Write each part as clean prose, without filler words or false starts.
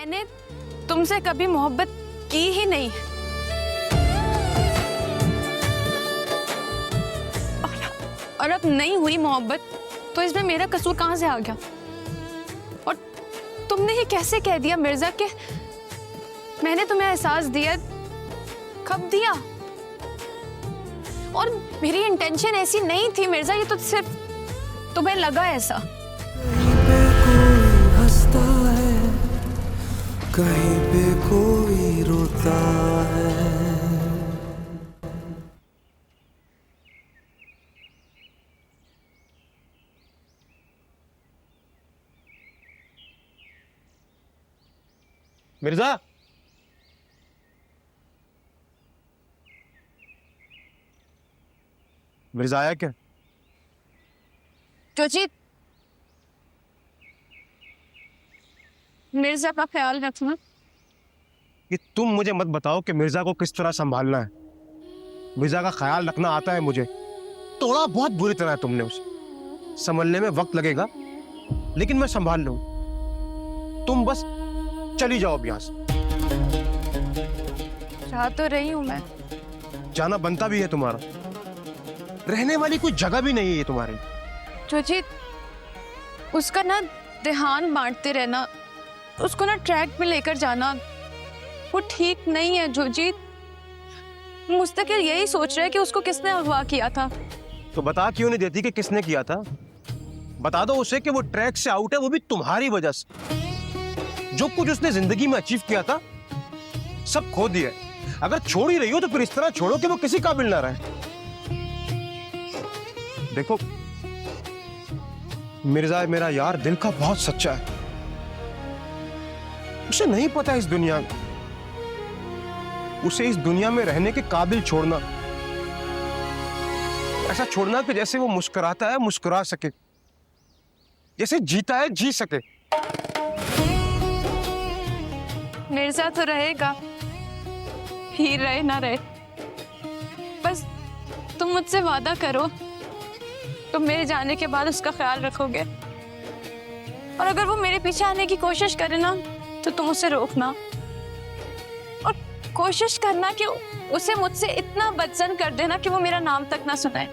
मैंने तुमसे कभी मोहब्बत की ही नहीं। और अब नहीं हुई मोहब्बत तो इसमें मेरा कसूर कहाँ से आ गया? और तुमने ये कैसे कह दिया मिर्जा कि मैंने तुम्हें एहसास दिया? कब दिया? और मेरी इंटेंशन ऐसी नहीं थी मिर्जा, ये तो सिर्फ तुम्हें लगा ऐसा। कोई हंसता है, कहीं पे कोई रोता है। मिर्जा, मिर्जा आया क्या? जोजीत, मिर्जा का ख्याल रखना। कि तुम मुझे मत बताओ कि मिर्जा को किस तरह संभालना है। मिर्जा का ख्याल रखना आता है मुझे। तोड़ा बहुत बुरी तरह है तुमने उसे। संभलने में वक्त लगेगा लेकिन मैं संभाल लूं। तुम बस चली जाओ अब यहां से। जा तो रही हूं मैं। जाना बनता भी है तुम्हारा। रहने वाली कोई जगह भी नहीं है तुम्हारी। जोजीत, उसका ना ध्यान बांटते रहना, उसको ना ट्रैक पे लेकर जाना, वो ठीक नहीं है जोजीत। मुस्तकिल यही सोच रहा है कि उसको किसने अगवा किया था। तो बता क्यों नहीं देती कि किसने किया था? बता दो उसे कि वो ट्रैक से आउट है, वो भी तुम्हारी वजह से। जो कुछ उसने जिंदगी में अचीव किया था सब खो दिया। अगर छोड़ ही रही हो तो फिर इस तरह छोड़ो कि वो किसी काबिल ना रहे। देखो, मिर्जा मेरा यार दिल का बहुत सच्चा है। उसे नहीं पता इस दुनिया में, उसे इस दुनिया में रहने के काबिल छोड़ना, ऐसा छोड़ना कि जैसे वो मुस्कुराता है मुस्कुरा सके, जैसे जीता है जी सके। मिर्जा तो रहेगा, ही रहे ना रहे, बस तुम मुझसे वादा करो तुम मेरे जाने के बाद उसका ख्याल रखोगे। और अगर वो मेरे पीछे आने की कोशिश करे ना तो तुम उसे रोकना और कोशिश करना कि उसे मुझसे इतना बदजन कर देना कि वो मेरा नाम तक ना सुनाए।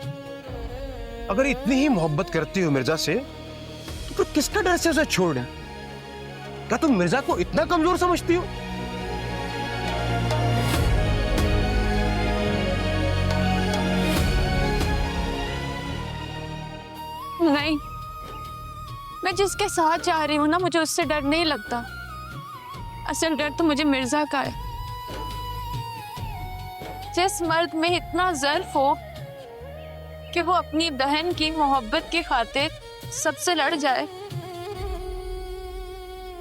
अगर इतनी ही मोहब्बत करती हो मिर्जा से तो फिर किसका डर से उसे छोड़ रहे? क्या तुम मिर्जा को इतना कमजोर समझती हो? नहीं, मैं जिसके साथ जा रही हूँ ना मुझे उससे डर नहीं लगता। असल डर तो मुझे मिर्जा का है। जिस मर्द में इतना ज़र्फ हो कि वो अपनी बहन की मोहब्बत की खातिर सबसे लड़ जाए,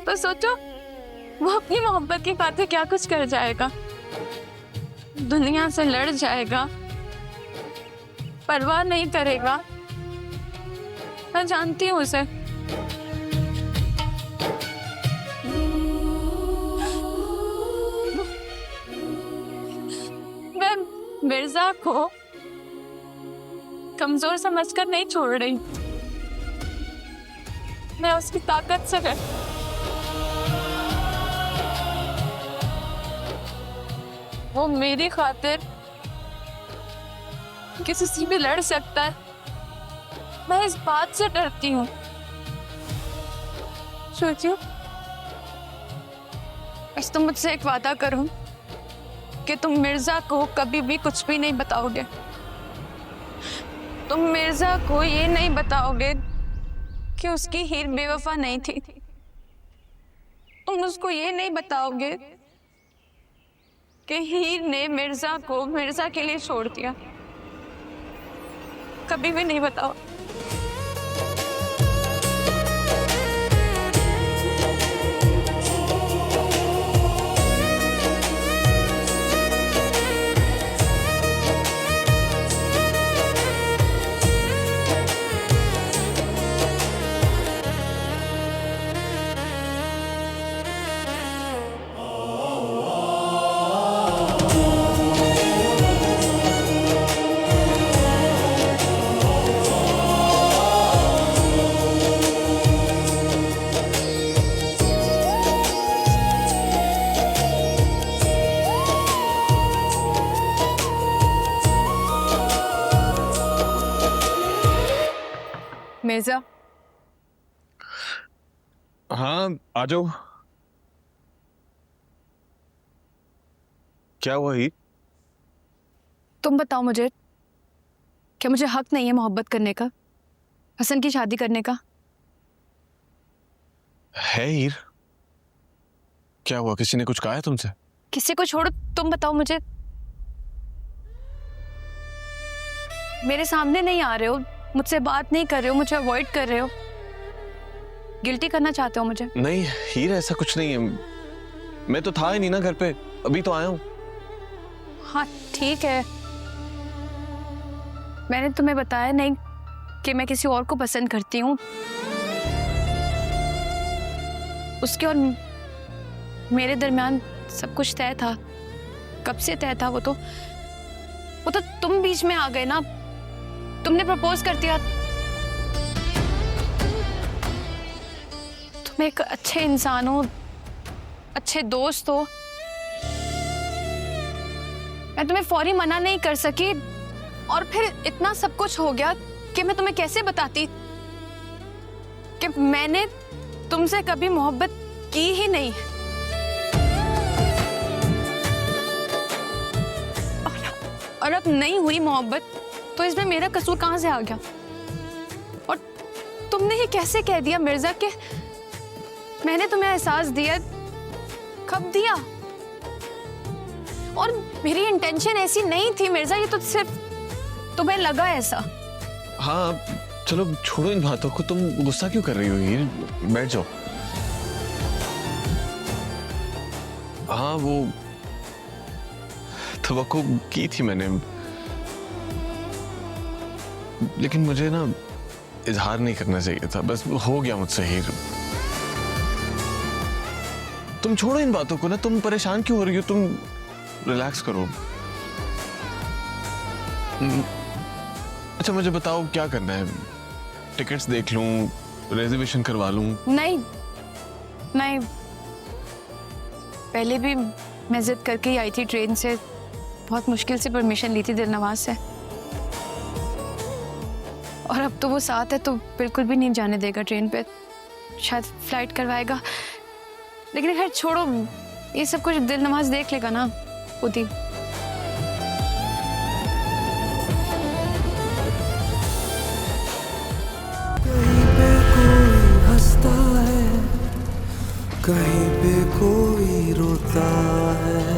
तो सोचो वो अपनी मोहब्बत की खातिर क्या कुछ कर जाएगा। दुनिया से लड़ जाएगा, परवाह नहीं करेगा। मैं जानती हूँ उसे। मैं मिर्जा को कमजोर समझकर नहीं छोड़ रही, मैं उसकी ताकत से है। वो मेरी खातिर किसी से भी लड़ सकता है, मैं इस बात से डरती हूँ। सोचियो, बस तुम मुझसे एक वादा करो कि तुम मिर्जा को कभी भी कुछ भी नहीं बताओगे। तुम मिर्जा को ये नहीं बताओगे कि उसकी हीर बेवफा नहीं थी। तुम उसको ये नहीं बताओगे कि हीर ने मिर्जा को मिर्जा के लिए छोड़ दिया। कभी भी नहीं बताओ। मिर्जा, हाँ आ जाओ। क्या हुआ हीर? तुम बताओ मुझे, क्या मुझे हक नहीं है मोहब्बत करने का, हसन की शादी करने का? है हीर, क्या हुआ? किसी ने कुछ कहा है तुमसे? किसी को छोड़ो, तुम बताओ मुझे। मेरे सामने नहीं आ रहे हो, मुझसे बात नहीं कर रहे हो, मुझे अवॉइड कर रहे हो, गिल्टी करना चाहते हो मुझे? नहीं हीर, ऐसा कुछ नहीं है। मैं तो था ही नहीं ना घर पे, अभी तो आया हूँ। हाँ ठीक है, मैंने तुम्हें बताया नहीं कि मैं किसी और को पसंद करती हूँ। उसके और मेरे दरमियान सब कुछ तय था, कब से तय था। वो तो तुम बीच में आ गए ना, तुमने प्रपोज कर दिया। तुम एक अच्छे इंसान हो, अच्छे दोस्त हो, मैं तुम्हें फौरी मना नहीं कर सकी, और फिर इतना सब कुछ हो गया कि मैं तुम्हें कैसे बताती कि मैंने तुमसे कभी मोहब्बत की ही नहीं। और अब नहीं हुई मोहब्बत, तो इसमें मेरा कसूर कहां से आ गया? और तुमने ही कैसे कह दिया मिर्जा कि मैंने तुम्हें एहसास दिया? कब दिया? और मेरी इंटेंशन ऐसी नहीं थी मिर्जा, ये तो सिर्फ तुम्हें लगा ऐसा। हाँ चलो छोड़ो इन बातों को, तुम गुस्सा क्यों कर रही हो हीर? बैठ जाओ। हाँ वो तवक्को की थी मैंने, लेकिन मुझे ना इजहार नहीं करना चाहिए था, बस हो गया मुझसे हीर। तुम छोड़ो इन बातों को ना, तुम परेशान क्यों हो रही हो? तुम रिलैक्स करो। अच्छा मुझे बताओ क्या करना है? टिकट्स देख लूं, रिजर्वेशन करवा लूं? नहीं नहीं, पहले भी मैं जिद करके ही आई थी ट्रेन से, बहुत मुश्किल से परमिशन ली थी दिलनवाज से, और अब तो वो साथ है तो बिल्कुल भी नहीं जाने देगा ट्रेन पे, शायद फ्लाइट करवाएगा। लेकिन खैर छोड़ो, ये सब कुछ दिलनवाज देख लेगा ना खुद ही। कहीं पे कोई हंसता है, कहीं पे कोई रोता है।